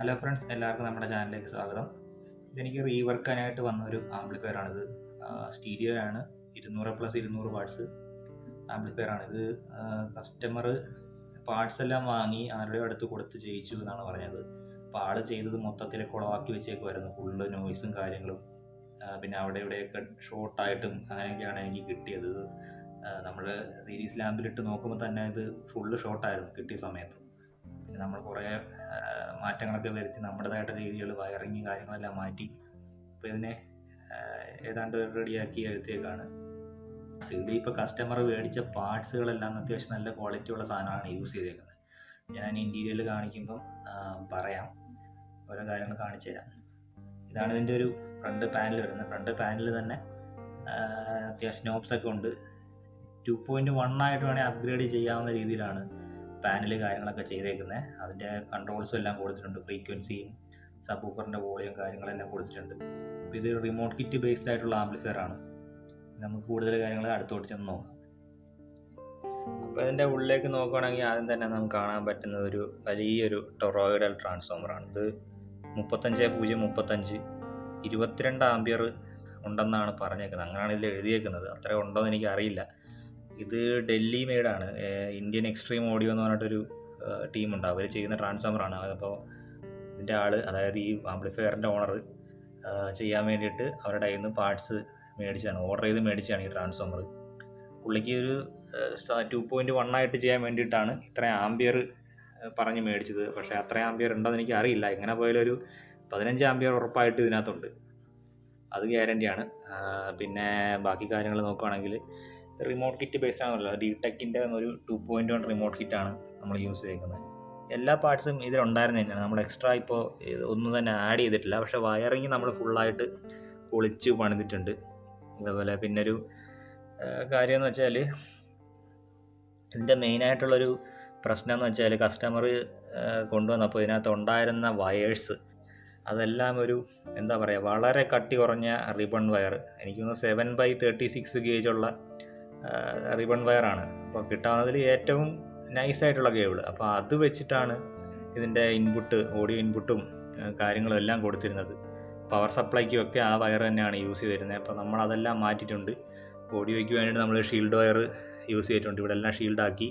Hello friends, എല്ലാവർക്കും നമ്മുടെ ചാനലിലേക്ക് സ്വാഗതം. ഇതെനിക്ക് റീവർക്കാനായിട്ട് വന്ന ഒരു ആംപ്ലിഫയറാണിത്. സ്റ്റീരിയോ ആണ്, 200+200 വാട്ട്സ് ആംപ്ലിഫയറാണിത്. കസ്റ്റമർ പാർട്സ് എല്ലാം വാങ്ങി ആരുടെയോ അടുത്ത് കൊടുത്ത് ചെയ്യിച്ചു എന്നാണ് പറഞ്ഞത്. അപ്പോൾ ആൾ ചെയ്തത് മൊത്തത്തിൽ കുളമാക്കി വെച്ചേക്കുമായിരുന്നു. ഫുള്ള് നോയ്സും കാര്യങ്ങളും, പിന്നെ അവിടെ ഇവിടെയൊക്കെ ഷോർട്ടായിട്ടും അങ്ങനെയൊക്കെയാണ് എനിക്ക് കിട്ടിയത്. നമ്മൾ സീരീസ് ലാമ്പിലിട്ട് നോക്കുമ്പോൾ തന്നെ ഇത് ഫുള്ള് ഷോർട്ടായിരുന്നു കിട്ടിയ സമയത്ത്. പിന്നെ നമ്മൾ കുറേ മാറ്റങ്ങളൊക്കെ വരുത്തി നമ്മുടേതായിട്ട് രീതികൾ വയറിങ് കാര്യങ്ങളെല്ലാം മാറ്റി ഇപ്പോൾ ഇതിനെ ഏതാണ്ട് റെഡിയാക്കി എടുത്തേക്കാണ്. ഇപ്പോൾ കസ്റ്റമർ മേടിച്ച പാർട്സുകളെല്ലാം അത്യാവശ്യം നല്ല ക്വാളിറ്റി ഉള്ള സാധനമാണ് യൂസ് ചെയ്തേക്കുന്നത്. ഞാൻ ഇൻറ്റീരിയറിൽ കാണിക്കുമ്പം പറയാം, ഓരോ കാര്യങ്ങൾ കാണിച്ചു തരാം. ഇതാണ് ഇതിൻ്റെ ഒരു ഫ്രണ്ട് പാനൽ വരുന്നത്. ഫ്രണ്ട് പാനൽ തന്നെ അത്യാവശ്യം നോബ്സൊക്കെ ഉണ്ട്. 2.1 ആയിട്ട് വേണേൽ അപ്ഗ്രേഡ് ചെയ്യാവുന്ന രീതിയിലാണ് പാനൽ കാര്യങ്ങളൊക്കെ ചെയ്തേക്കുന്നത്. അതിൻ്റെ കൺട്രോൾസും എല്ലാം കൊടുത്തിട്ടുണ്ട്. ഫ്രീക്വൻസിയും സബ് വൂഫറിൻ്റെ വോളിയം കാര്യങ്ങളെല്ലാം കൊടുത്തിട്ടുണ്ട്. അപ്പോൾ ഇത് റിമോട്ട് കിറ്റ് ബേസ്ഡ് ആയിട്ടുള്ള ആംപ്ലിഫയർ ആണ്. നമുക്ക് കൂടുതൽ കാര്യങ്ങൾ അടുത്തോട്ട് ചെന്ന് നോക്കാം. അപ്പോൾ ഇതിൻ്റെ ഉള്ളിലേക്ക് നോക്കുകയാണെങ്കിൽ ആദ്യം തന്നെ നമുക്ക് കാണാൻ പറ്റുന്നത് ഒരു വലിയൊരു ടൊറോയിഡൽ ട്രാൻസ്ഫോമറാണ്. ഇത് 35.035 22 ആംപിയർ ഉണ്ടെന്നാണ് പറഞ്ഞേക്കുന്നത്. അങ്ങനെയാണ് ഇതിൽ എഴുതിയേക്കുന്നത്. അത്ര ഉണ്ടോ എന്ന് എനിക്കറിയില്ല. ഇത് ഡൽഹി മെയ്ഡാണ്. ഇന്ത്യൻ എക്സ്ട്രീം ഓഡിയോ എന്ന് പറഞ്ഞിട്ടൊരു ടീമുണ്ട്, അവർ ചെയ്യുന്ന ട്രാൻസ്ഫോമറാണ്. അപ്പോൾ ഇതിൻ്റെ ആൾ, അതായത് ഈ ആംപ്ലിഫയറിൻ്റെ ഓണർ, ചെയ്യാൻ വേണ്ടിയിട്ട് അവരുടെ കയ്യിൽ നിന്ന് പാർട്സ് മേടിച്ചാണ്, ഓർഡർ ചെയ്ത് മേടിച്ചാണ് ഈ ട്രാൻസ്ഫോമർ. പുള്ളിക്ക് ഒരു 2.1 ആയിട്ട് ചെയ്യാൻ വേണ്ടിയിട്ടാണ് ഇത്രയും ആംപിയർ പറഞ്ഞ് മേടിച്ചത്. പക്ഷേ അത്രയും ആംപിയർ ഉണ്ടോയെന്ന് എനിക്ക് അറിയില്ല. എങ്ങനെ പോയാലും ഒരു 15 ആംപിയർ ഉറപ്പായിട്ട് ഇതിനകത്തുണ്ട്, അത് ഗ്യാരണ്ടിയാണ്. പിന്നെ ബാക്കി കാര്യങ്ങൾ നോക്കുകയാണെങ്കിൽ റിമോട്ട് കിറ്റ് ബേസ്ഡ് ആണല്ലോ. ഡിടെക്കിൻ്റെ ഒരു 2.1 റിമോട്ട് കിറ്റാണ് നമ്മൾ യൂസ് ചെയ്തിരിക്കുന്നത്. എല്ലാ പാർട്സും ഇതിലുണ്ടായിരുന്നു തന്നെയാണ്. നമ്മൾ എക്സ്ട്രാ ഇപ്പോൾ ഒന്നും തന്നെ ആഡ് ചെയ്തിട്ടില്ല. പക്ഷേ വയറിങ് നമ്മൾ ഫുള്ളായിട്ട് പൊളിച്ച് പണിതിട്ടുണ്ട്. അതേപോലെ പിന്നൊരു കാര്യമെന്ന് വെച്ചാൽ, ഇതിൻ്റെ മെയിനായിട്ടുള്ളൊരു പ്രശ്നം എന്ന് വെച്ചാൽ, കസ്റ്റമർ കൊണ്ടുവന്നപ്പോൾ ഇതിനകത്ത് ഉണ്ടായിരുന്ന വയേഴ്സ് അതെല്ലാം ഒരു എന്താ പറയുക, വളരെ കട്ടി കുറഞ്ഞ റിബൺ വയർ. എനിക്ക് തോന്നുന്നു 7/36 ഗേജുള്ള റിബൺ വയറാണ്. അപ്പോൾ കിട്ടാവുന്നതിൽ ഏറ്റവും നൈസായിട്ടുള്ള കേബിൾ. അപ്പോൾ അത് വെച്ചിട്ടാണ് ഇതിൻ്റെ ഇൻപുട്ട്, ഓഡിയോ ഇൻപുട്ടും കാര്യങ്ങളും എല്ലാം കൊടുത്തിരുന്നത്. പവർ സപ്ലൈക്കും ഒക്കെ ആ വയർ തന്നെയാണ് യൂസ് ചെയ്തിരുന്നത്. അപ്പോൾ നമ്മളതെല്ലാം മാറ്റിയിട്ടുണ്ട്. ഓഡിയോയ്ക്ക് വേണ്ടിയിട്ട് നമ്മൾ ഷീൽഡ് വയർ യൂസ് ചെയ്തിട്ടുണ്ട്. ഇവിടെ എല്ലാം ഷീൽഡാക്കി.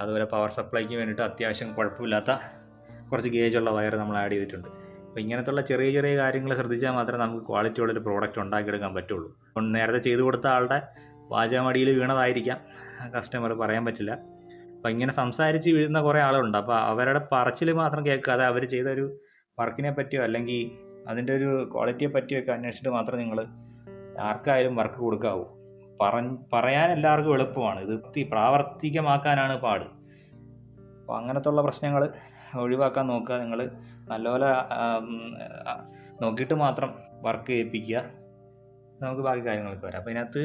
അതുപോലെ പവർ സപ്ലൈക്ക് വേണ്ടിയിട്ട് അത്യാവശ്യം കുഴപ്പമില്ലാത്ത കുറച്ച് ഗേജുള്ള വയർ നമ്മൾ ആഡ് ചെയ്തിട്ടുണ്ട്. അപ്പോൾ ഇങ്ങനത്തുള്ള ചെറിയ ചെറിയ കാര്യങ്ങൾ ശ്രദ്ധിച്ചാൽ മാത്രമേ നമുക്ക് ക്വാളിറ്റി ഉള്ളൊരു പ്രോഡക്റ്റ് ഉണ്ടാക്കിയെടുക്കാൻ പറ്റുള്ളൂ. അപ്പം നേരത്തെ ചെയ്തു കൊടുത്ത ആളുടെ വാചകമടിയിൽ വീണതായിരിക്കാം, കസ്റ്റമർ പറയാൻ പറ്റില്ല. അപ്പോൾ ഇങ്ങനെ സംസാരിച്ച് വീഴുന്ന കുറേ ആളുകളുണ്ട്. അപ്പോൾ അവരുടെ പറച്ചിൽ മാത്രം കേൾക്കാതെ അവർ ചെയ്തൊരു വർക്കിനെ പറ്റിയോ അല്ലെങ്കിൽ അതിൻ്റെ ഒരു ക്വാളിറ്റിയെ പറ്റിയോ ഒക്കെ അന്വേഷിച്ചിട്ട് മാത്രം നിങ്ങൾ ആർക്കായാലും വർക്ക് കൊടുക്കാവൂ. പറയാൻ എല്ലാവർക്കും എളുപ്പമാണ്, ഇത് പ്രാവർത്തികമാക്കാനാണ് പാട്. അപ്പോൾ അങ്ങനത്തുള്ള പ്രശ്നങ്ങൾ ഒഴിവാക്കാൻ നോക്കുക. നിങ്ങൾ നല്ലപോലെ നോക്കിയിട്ട് മാത്രം വർക്ക് ചെയ്യിപ്പിക്കുക. നമുക്ക് ബാക്കി കാര്യങ്ങളൊക്കെ വരാം. അപ്പോൾ ഇതിനകത്ത്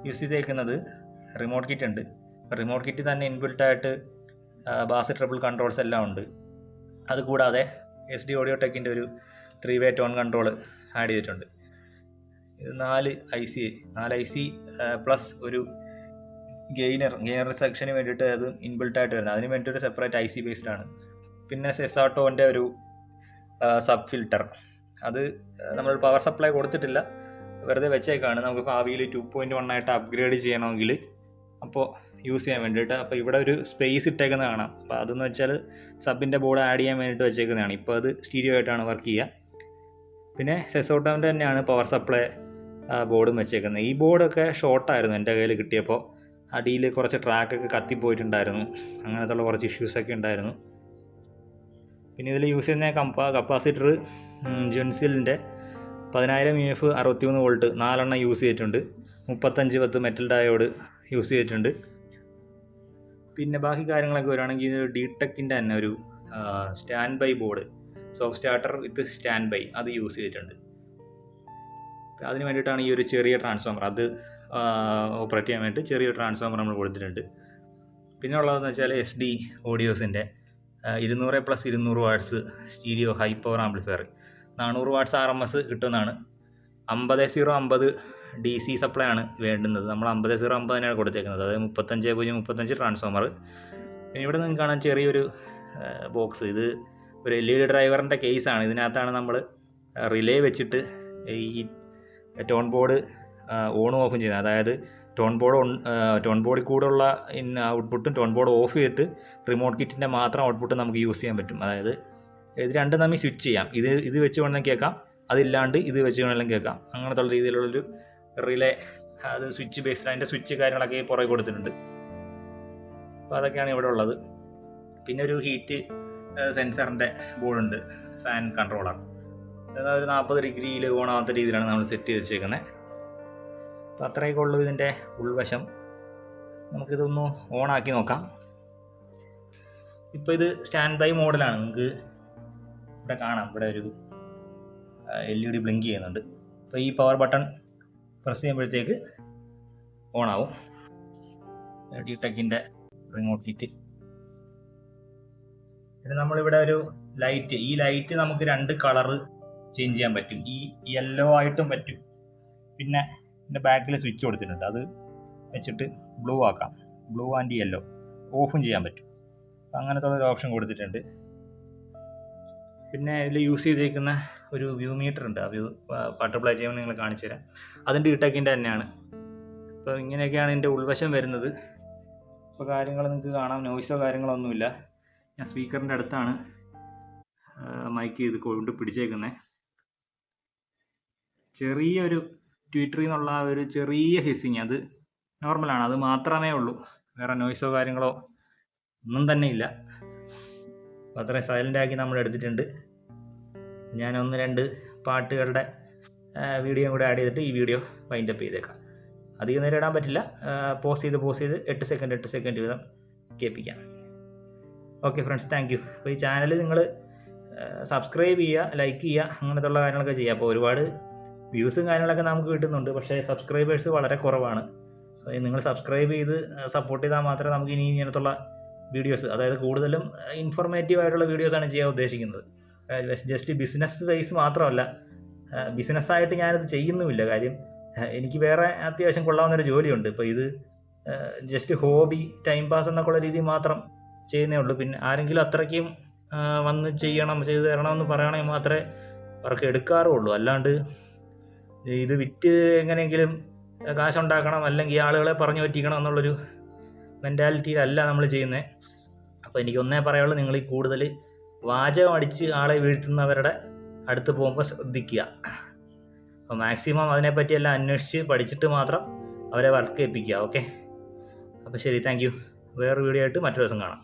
യൂസ് ചെയ്തേക്കുന്നത് റിമോട്ട് കിറ്റ് ഉണ്ട്. റിമോട്ട് കിറ്റ് തന്നെ ഇൻബിൽട്ടായിട്ട് ബാസ് ട്രിപ്പിൾ കൺട്രോൾസ് എല്ലാം ഉണ്ട്. അതുകൂടാതെ SD ഓഡിയോ ടെക്കിൻ്റെ ഒരു 3-way ടോൺ കൺട്രോൾ ആഡ് ചെയ്തിട്ടുണ്ട്. ഇത് 4 IC പ്ലസ് ഒരു ഗെയിനർ സെക്ഷന് വേണ്ടിയിട്ട് അത് ഇൻബിൽട്ടായിട്ട് വരുന്നത്. അതിന് വേണ്ടി ഒരു സെപ്പറേറ്റ് IC ബേസ്ഡ് ആണ്. പിന്നെ സെസാട്ടോൻ്റെ ഒരു സബ് ഫിൽട്ടർ, അത് നമ്മൾ പവർ സപ്ലൈ കൊടുത്തിട്ടില്ല, വെറുതെ വെച്ചേക്കാണ്. നമുക്ക് ഭാവിയിൽ 2.1 ആയിട്ട് അപ്ഗ്രേഡ് ചെയ്യണമെങ്കിൽ അപ്പോൾ യൂസ് ചെയ്യാൻ വേണ്ടിയിട്ട്. അപ്പോൾ ഇവിടെ ഒരു സ്പേസ് ഇട്ടേക്കുന്നത് കാണാം. അപ്പോൾ അതെന്ന് വെച്ചാൽ സബിൻ്റെ ബോർഡ് ആഡ് ചെയ്യാൻ വേണ്ടിയിട്ട് വെച്ചേക്കുന്നതാണ്. ഇപ്പോൾ അത് സ്റ്റീരിയോ ആയിട്ടാണ് വർക്ക് ചെയ്യുക. പിന്നെ സെസോട്ടോൻ്റെ തന്നെയാണ് പവർ സപ്ലൈ ബോർഡും വെച്ചേക്കുന്നത്. ഈ ബോർഡൊക്കെ ഷോർട്ടായിരുന്നു എൻ്റെ കയ്യിൽ കിട്ടിയപ്പോൾ. അടിയിൽ കുറച്ച് ട്രാക്കൊക്കെ കത്തിപ്പോയിട്ടുണ്ടായിരുന്നു. അങ്ങനത്തുള്ള കുറച്ച് ഇഷ്യൂസൊക്കെ ഉണ്ടായിരുന്നു. പിന്നെ ഇതിൽ യൂസ് ചെയ്യുന്ന കപ്പാസിറ്റർ ജുൻസിലിൻ്റെ 10,000 UF 63 വോൾട്ട് 4 യൂസ് ചെയ്തിട്ടുണ്ട്. 3510 മെറ്റൽ ഡയോഡ് യൂസ് ചെയ്തിട്ടുണ്ട്. പിന്നെ ബാക്കി കാര്യങ്ങളൊക്കെ വരികയാണെങ്കിൽ ഡിടെക്കിൻ്റെ തന്നെ ഒരു standby board, soft starter with standby, അത് യൂസ് ചെയ്തിട്ടുണ്ട്. അതിന് വേണ്ടിയിട്ടാണ് ഈ ഒരു ചെറിയ ട്രാൻസ്ഫോമർ, അത് ഓപ്പറേറ്റ് ചെയ്യാൻ വേണ്ടി ചെറിയൊരു ട്രാൻസ്ഫോമർ നമ്മൾ കൊടുത്തിട്ടുണ്ട്. പിന്നെ ഉള്ളതെന്ന് വെച്ചാൽ SD ഓഡിയോസിൻ്റെ 200+200 watts stereo high power amplifier, 400 watts RMS കിട്ടുന്നതാണ്. 50-0-50 DC സപ്ലൈ ആണ് വേണ്ടുന്നത്. നമ്മൾ 50-0-50 തന്നെയാണ് കൊടുത്തേക്കുന്നത്. അതായത് 35.035 ട്രാൻസ്ഫോമർ. പിന്നെ ഇവിടെ നിങ്ങൾക്ക് കാണാൻ ചെറിയൊരു ബോക്സ്, ഇത് ഒരു LED ഡ്രൈവറിൻ്റെ കേസാണ്. ഇതിനകത്താണ് നമ്മൾ റിലേ വെച്ചിട്ട് ഈ ടോൺ ബോർഡ് ഓണും ഓഫും ചെയ്യുന്നത്. അതായത് ടോൺ ബോർഡിൽ കൂടെയുള്ള ഔട്ട്പുട്ടും ടോൺ ബോർഡ് ഓഫ് ചെയ്തിട്ട് റിമോട്ട് കിറ്റിൻ്റെ മാത്രം ഔട്ട്പുട്ട് നമുക്ക് യൂസ് ചെയ്യാൻ പറ്റും. അതായത് ഇത് രണ്ടും തമ്മിൽ സ്വിച്ച് ചെയ്യാം. ഇത് വെച്ച് വേണമെങ്കിൽ കേൾക്കാം, അതില്ലാണ്ട് ഇത് വെച്ച് വേണമെങ്കിലും കേൾക്കാം. അങ്ങനത്തെ ഉള്ള രീതിയിലുള്ളൊരു റിലേ, അത് സ്വിച്ച് ബേസ്ഡ്, അതിൻ്റെ സ്വിച്ച് കാര്യങ്ങളൊക്കെ പുറകെ കൊടുത്തിട്ടുണ്ട്. അപ്പോൾ അതൊക്കെയാണ് ഇവിടെ ഉള്ളത്. പിന്നെ ഒരു ഹീറ്റ് സെൻസറിൻ്റെ ബോർഡുണ്ട്, ഫാൻ കൺട്രോളർ. അതായത് ഒരു 40 ഡിഗ്രിയിൽ ഓണാവാത്ത രീതിയിലാണ് നമ്മൾ സെറ്റ് ചെയ്ത് വെച്ചേക്കുന്നത്. അപ്പോൾ അത്രയൊക്കെ ഉള്ളൂ ഇതിൻ്റെ ഉൾവശം. നമുക്കിതൊന്ന് ഓണാക്കി നോക്കാം. ഇപ്പോൾ ഇത് സ്റ്റാൻഡ് ബൈ മോഡലാണ്. നിങ്ങൾക്ക് ഇവിടെ കാണാം, ഇവിടെ ഒരു LED ബ്ലിങ്ക് ചെയ്യുന്നുണ്ട്. അപ്പോൾ ഈ പവർ ബട്ടൺ പ്രസ് ചെയ്യുമ്പോഴത്തേക്ക് ഓണാവും. ഡിടെക്കിൻ്റെ റിമോട്ട് കിറ്റ്. പിന്നെ നമ്മളിവിടെ ഒരു ലൈറ്റ്, ഈ ലൈറ്റ് നമുക്ക് 2 കളറ് ചേഞ്ച് ചെയ്യാൻ പറ്റും. ഈ യെല്ലോ ആയിട്ടും പറ്റും. പിന്നെ ഇതിൻ്റെ ബാക്കിൽ സ്വിച്ച് കൊടുത്തിട്ടുണ്ട്, അത് വെച്ചിട്ട് ബ്ലൂ ആക്കാം. ബ്ലൂ ആൻഡ് യെല്ലോ ഓഫും ചെയ്യാൻ പറ്റും. അപ്പം അങ്ങനത്തെ ഒരു ഓപ്ഷൻ കൊടുത്തിട്ടുണ്ട്. പിന്നെ ഇതിൽ യൂസ് ചെയ്തിരിക്കുന്ന ഒരു വ്യൂ മീറ്റർ ഉണ്ട്. ആ പാട്ട് പ്ലേ ചെയ്യുമ്പോൾ നിങ്ങൾ കാണിച്ചു തരാം. അതിൻ്റെ ഡിടെക്കിൻ്റെ തന്നെയാണ്. അപ്പോൾ ഇങ്ങനെയൊക്കെയാണ് ഇതിൻ്റെ ഉൾവശം വരുന്നത്. ഇപ്പോൾ കാര്യങ്ങൾ നിങ്ങൾക്ക് കാണാം, നോയ്സോ കാര്യങ്ങളൊന്നുമില്ല. ഞാൻ സ്പീക്കറിൻ്റെ അടുത്താണ് മൈക്ക് ചെയ്ത് കൊണ്ട് പിടിച്ചേക്കുന്നത്. ചെറിയൊരു ട്വീറ്ററിൽ നിന്നുള്ള ഒരു ചെറിയ ഹിസ്സിങ്, അത് നോർമലാണ്, അത് മാത്രമേ ഉള്ളൂ. വേറെ നോയ്സോ കാര്യങ്ങളോ ഒന്നും തന്നെ ഇല്ല. അപ്പോൾ അത്രയും സൈലൻ്റാക്കി നമ്മൾ എടുത്തിട്ടുണ്ട്. ഞാൻ 1-2 പാട്ടുകളുടെ വീഡിയോ കൂടെ ആഡ് ചെയ്തിട്ട് ഈ വീഡിയോ വൈൻഡപ്പ് ചെയ്തേക്കാം. അധികം നേരം ഇടാൻ പറ്റില്ല, പോസ് ചെയ്ത് 8 സെക്കൻഡ് വീതം കേൾപ്പിക്കാം. Okay friends, thank you. അപ്പോൾ ഈ ചാനൽ നിങ്ങൾ സബ്സ്ക്രൈബ് ചെയ്യുക, ലൈക്ക് ചെയ്യുക, അങ്ങനത്തെ ഉള്ള കാര്യങ്ങളൊക്കെ ചെയ്യുക. അപ്പോൾ ഒരുപാട് വ്യൂസും കാര്യങ്ങളൊക്കെ നമുക്ക് കിട്ടുന്നുണ്ട്, പക്ഷേ സബ്സ്ക്രൈബേഴ്സ് വളരെ കുറവാണ്. നിങ്ങൾ സബ്സ്ക്രൈബ് ചെയ്ത് സപ്പോർട്ട് ചെയ്താൽ മാത്രമേ നമുക്ക് ഇനി ഇങ്ങനത്തുള്ള വീഡിയോസ്, അതായത് കൂടുതലും ഇൻഫോർമേറ്റീവ് ആയിട്ടുള്ള വീഡിയോസാണ് ചെയ്യാൻ ഉദ്ദേശിക്കുന്നത്. ജസ്റ്റ് ബിസിനസ് വൈസ് മാത്രമല്ല, ബിസിനസ്സായിട്ട് ഞാനിത് ചെയ്യുന്നുമില്ല. കാര്യം എനിക്ക് വേറെ അത്യാവശ്യം കൊള്ളാവുന്നൊരു ജോലിയുണ്ട്. ഇപ്പോൾ ഇത് ജസ്റ്റ് ഹോബി, ടൈം പാസ് എന്നൊക്കെയുള്ള രീതിയിൽ മാത്രം ചെയ്യുന്നേ ഉള്ളൂ. പിന്നെ ആരെങ്കിലും അത്രയ്ക്കും വന്ന് ചെയ്ത് തരണമെന്ന് പറയണമെങ്കിൽ മാത്രമേ വർക്ക് എടുക്കാറുള്ളൂ. അല്ലാണ്ട് ഇത് വിറ്റ് എങ്ങനെയെങ്കിലും കാശുണ്ടാക്കണം, അല്ലെങ്കിൽ ആളുകളെ പറഞ്ഞു പറ്റിക്കണം എന്നുള്ളൊരു മെൻറ്റാലിറ്റിയിലല്ല നമ്മൾ ചെയ്യുന്നത്. അപ്പോൾ എനിക്കൊന്നേ പറയുള്ളൂ, നിങ്ങൾ ഈ കൂടുതൽ വാചകം അടിച്ച് ആളെ വീഴ്ത്തുന്നവരുടെ അടുത്ത് പോകുമ്പോൾ ശ്രദ്ധിക്കുക. അപ്പോൾ മാക്സിമം അതിനെപ്പറ്റിയെല്ലാം അന്വേഷിച്ച് പഠിച്ചിട്ട് മാത്രം അവരെ വർക്ക് ഏൽപ്പിക്കുക. ഓക്കെ, അപ്പോൾ ശരി, താങ്ക് യു. വേറൊരു വീഡിയോ ആയിട്ട് മറ്റൊരു ദിവസം കാണാം.